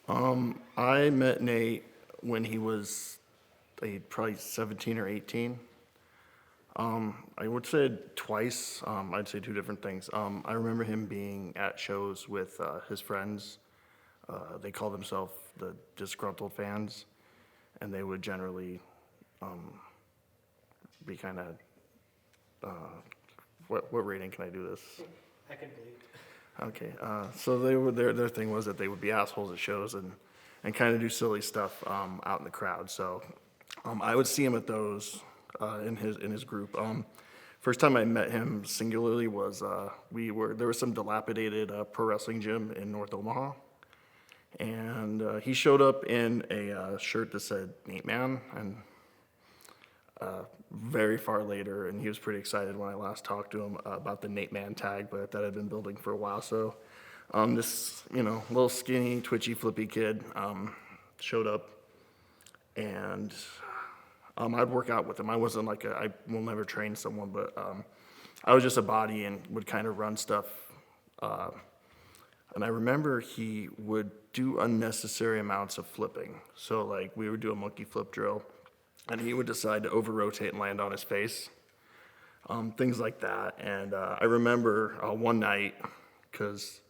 I met Nate when he was probably 17 or 18. I would say twice. I'd say two different things. I remember him being at shows with his friends. They call themselves the disgruntled fans, and they would generally be kind of, what rating can I do this? I can believe. Okay, so they would, their thing was that they would be assholes at shows and kind of do silly stuff out in the crowd. So I would see him at those in his group. First time I met him singularly was there was some dilapidated pro wrestling gym in North Omaha, and he showed up in a shirt that said Nate Man, and very far later, and he was pretty excited when I last talked to him about the Nate Man tag, but that had been building for a while. So this, little skinny, twitchy, flippy kid showed up, and I'd work out with him. I wasn't like I will never train someone, but I was just a body and would kind of run stuff. And I remember he would do unnecessary amounts of flipping. So like we would do a monkey flip drill, and he would decide to over-rotate and land on his face, things like that. And I remember one night, because,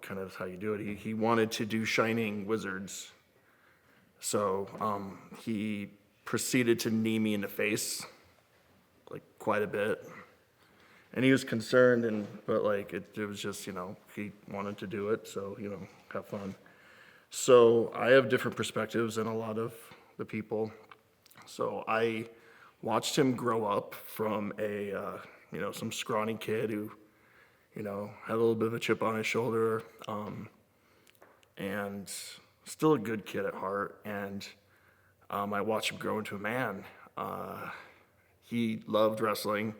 kind of how you do it, he wanted to do Shining Wizards. So he proceeded to knee me in the face, like quite a bit. And he was concerned, but like it was just, he wanted to do it, so, have fun. So I have different perspectives than a lot of the people. So I watched him grow up from some scrawny kid who, had a little bit of a chip on his shoulder, and still a good kid at heart. And I watched him grow into a man. He loved wrestling,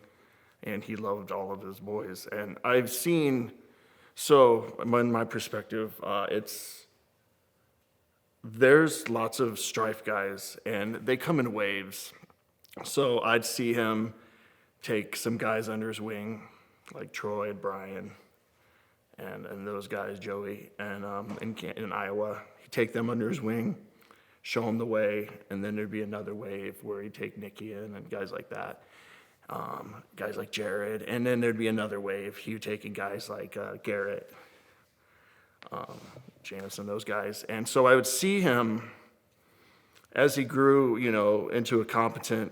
and he loved all of his boys. And I've seen, so in my perspective, there's lots of Strife guys, and they come in waves. So I'd see him take some guys under his wing, like Troy, Brian, and those guys, Joey, and in Iowa. He'd take them under his wing, show them the way, and then there'd be another wave where he'd take Nikki in and guys like that, guys like Jared, and then there'd be another wave. He would take in guys like Garrett, Janison, those guys. And so I would see him as he grew, into a competent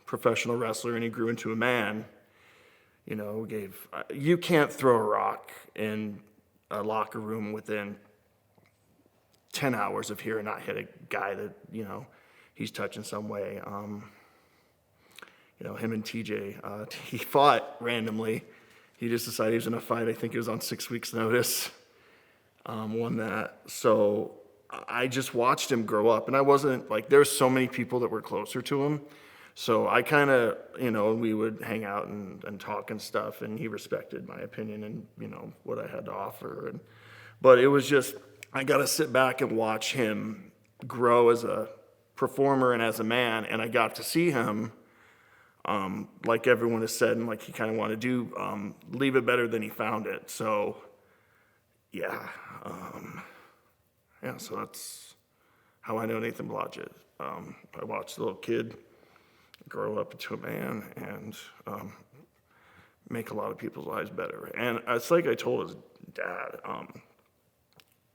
professional wrestler, and he grew into a man, you can't throw a rock in a locker room within 10 hours of here and not hit a guy that, he's touching some way. Him and TJ, he fought randomly. He just decided he was in a fight. I think it was on 6 weeks' notice. Won that. So I just watched him grow up, and I wasn't like, there's so many people that were closer to him. So I kind of, we would hang out and talk and stuff, and he respected my opinion and, what I had to offer. But it was just, I got to sit back and watch him grow as a performer and as a man, and I got to see him, like everyone has said, and like he kind of wanted to do, leave it better than he found it. So yeah, so that's how I know Nathan Blodgett. I watched the little kid grow up into a man and make a lot of people's lives better. And it's like I told his dad,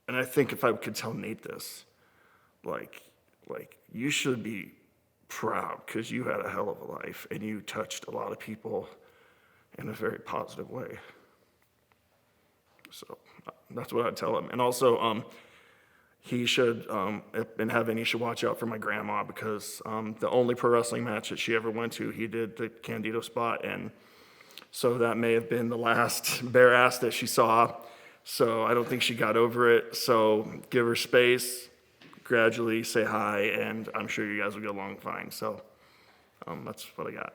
and I think if I could tell Nate this, like you should be proud because you had a hell of a life and you touched a lot of people in a very positive way. So that's what I'd tell him. And also, he should, in heaven, he should watch out for my grandma because the only pro wrestling match that she ever went to, he did the Candido spot. And so that may have been the last bare ass that she saw. So I don't think she got over it. So give her space, gradually say hi, and I'm sure you guys will get along fine. So that's what I got.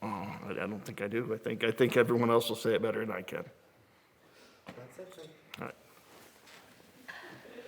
I don't think I do. I think everyone else will say it better than I can. That's it. All right.